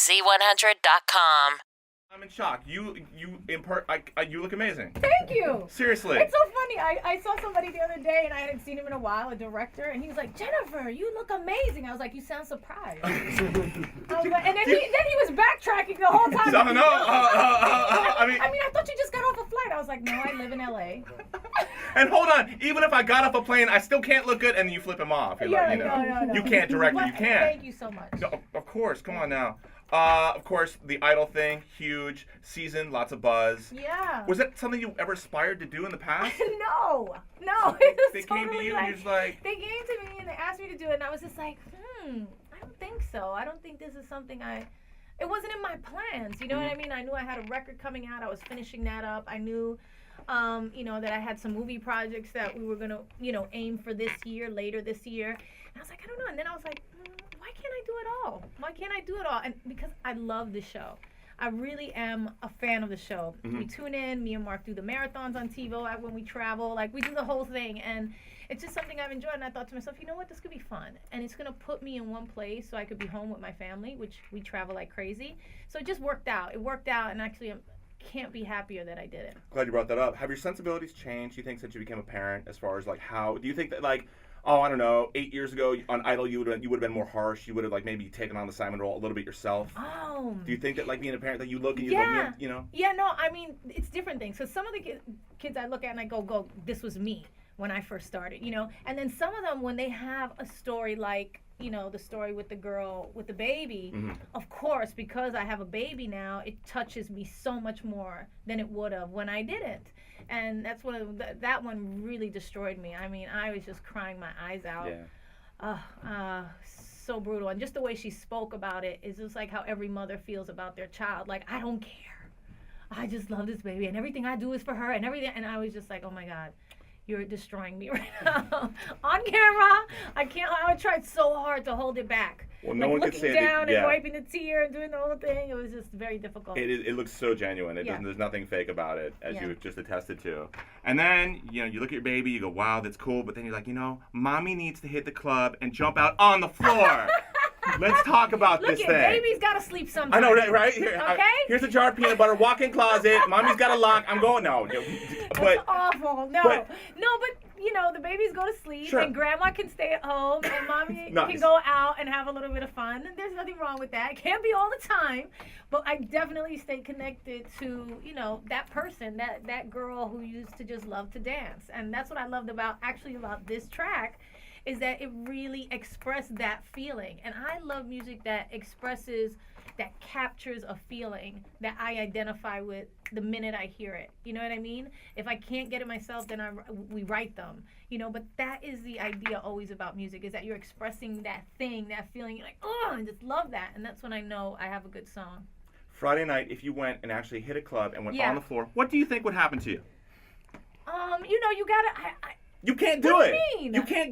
Z100.com. I'm in shock. You look amazing. Thank you. Seriously. It's so funny. I saw somebody the other day and I hadn't seen him in a while, a director, and he was like, Jennifer, you look amazing. I was like, you sound surprised. I was like, and then he was backtracking the whole time. No. I mean, I thought you just got off a flight. I was like, no, I live in LA. And hold on, even if I got off a plane, I still can't look good, and you flip him off. You're like, No. You can't direct me. You can't. Thank you so much. No, of course. Come on now. Of course, the Idol thing, huge season, lots of buzz. Yeah. Was that something you ever aspired to do in the past? No. They came to you and you're just like... They came to me and they asked me to do it, and I was just like, I don't think so. I don't think this is something it wasn't in my plans. You know what I mean? I knew I had a record coming out. I was finishing that up. I knew, that I had some movie projects that we were going to, aim for later this year. And I was like, I don't know. And then I was like, why can't I do it all? Why can't I do it all? And because I love the show. I really am a fan of the show. We tune in. Me and Mark do the marathons on TiVo when we travel. Like, we do the whole thing. And it's just something I've enjoyed. And I thought to myself, you know what? This could be fun. And it's going to put me in one place so I could be home with my family, which we travel like crazy. So it just worked out. It worked out. And actually, I can't be happier that I did it. Glad you brought that up. Have your sensibilities changed, do you think, since you became a parent, as far as, like, how... Do you think that, like... Oh, I don't know. 8 years ago on Idol, you would have been more harsh. You would have maybe taken on the Simon role a little bit yourself. Oh. Do you think that being a parent that you look and you go, Yeah, no. I mean, it's different things. So some of the kids I look at and I go, this was me when I first started, And then some of them, when they have a story like, the story with the girl with the baby, of course, because I have a baby now, it touches me so much more than it would have when I didn't. And that's that one really destroyed me. I mean, I was just crying my eyes out. Yeah. So brutal. And just the way she spoke about it is just like how every mother feels about their child. Like, I don't care. I just love this baby, and everything I do is for her, and everything. And I was just like, oh my God, you're destroying me right now. On camera, I can't. I tried so hard to hold it back. Well, no one could say looking down and wiping the tear and doing the whole thing. It was just very difficult. It looks so genuine. There's nothing fake about it, as you just attested to. And then, you look at your baby, you go, wow, that's cool. But then you're like, mommy needs to hit the club and jump out on the floor. Let's talk about this thing. Baby's got to sleep sometime. I know, right? Here, okay? Here's a jar of peanut butter, walk-in closet, mommy's got a lock. I'm going, no. That's awful. No, but the babies go to sleep, and grandma can stay at home, and mommy can go out and have a little bit of fun. And there's nothing wrong with that. It can't be all the time, but I definitely stay connected to, that person, that girl who used to just love to dance. And that's what I loved about this track, is that it really expressed that feeling. And I love music that captures a feeling that I identify with the minute I hear it. You know what I mean? If I can't get it myself, then we write them. But that is the idea always about music, is that you're expressing that thing, that feeling. You're like, oh, I just love that. And that's when I know I have a good song. Friday night, if you went and actually hit a club and went on the floor, what do you think would happen to you? You gotta... You can't do it.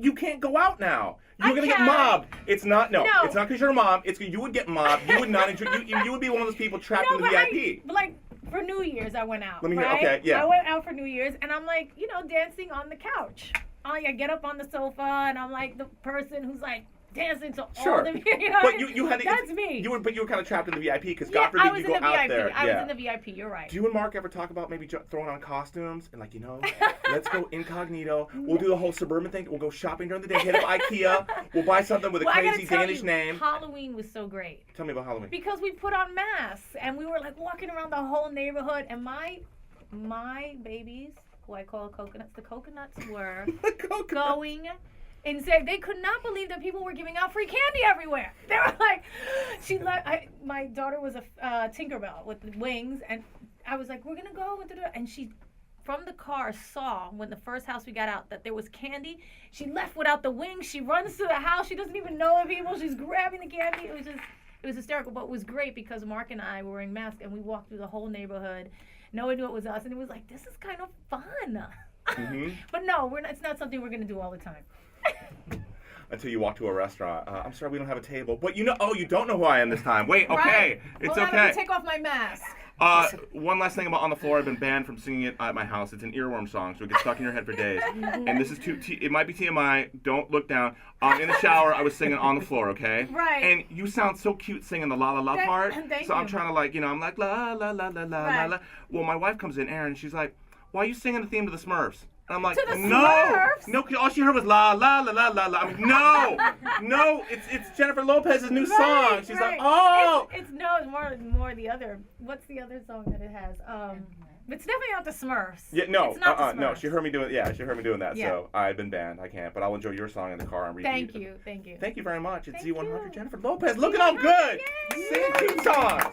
You can't go out now. You're gonna get mobbed. It's not because you're a mom. It's because you would get mobbed. You would not enjoy. You would be one of those people trapped in the VIP. But like for New Year's, I went out. Let me hear. Right? Okay, yeah. I went out for New Year's, and I'm like, dancing on the couch. I get up on the sofa, and I'm like the person who's like dancing to all the music. But you had that's me. You were kind of trapped in the VIP because God forbid you go out there. I was in the VIP. You're right. Do you and Mark ever talk about maybe throwing on costumes and let's go incognito. We'll do the whole suburban thing. We'll go shopping during the day. Hit up IKEA. We'll buy something with a crazy Danish name. Halloween was so great. Tell me about Halloween. Because we put on masks and we were like walking around the whole neighborhood, and my babies, who I call coconuts, the coconuts were going insane. They could not believe that people were giving out free candy everywhere. They were like, my daughter was a Tinkerbell with the wings, and I was like, we're gonna go, and she, from the car, saw when the first house we got out that there was candy. She left without the wings. She runs to the house. She doesn't even know the people. She's grabbing the candy. It was hysterical, but it was great because Mark and I were wearing masks, and we walked through the whole neighborhood. No one knew it was us, and it was like, this is kind of fun. But no, it's not something we're gonna do all the time. Until you walk to a restaurant. I'm sorry, we don't have a table. But you don't know who I am this time. Wait, okay. It's okay. okay. Let me take off my mask. One last thing about On the Floor. I've been banned from singing it at my house. It's an earworm song, so it gets stuck in your head for days. And this is it might be TMI. Don't look down. In the shower, I was singing On the Floor, okay? Right. And you sound so cute singing the la la la part. Thank so you. I'm trying to like, I'm like la la la la la la la. Well, my wife comes in, Erin, and she's like, "Why are you singing the theme to the Smurfs?" And I'm like, no, all she heard was la la la la la la. I mean, no, it's Jennifer Lopez's new song. She's like, oh, it's more the other. What's the other song that it has? It's definitely not the Smurfs. Yeah, no, it's not the Smurfs. no. She heard me doing that. Yeah. So I've been banned. I can't, but I'll enjoy your song in the car and repeat. Thank you. Thank you very much. It's Z100, you. Jennifer Lopez. Looking all good. Yay. Singing 2 songs.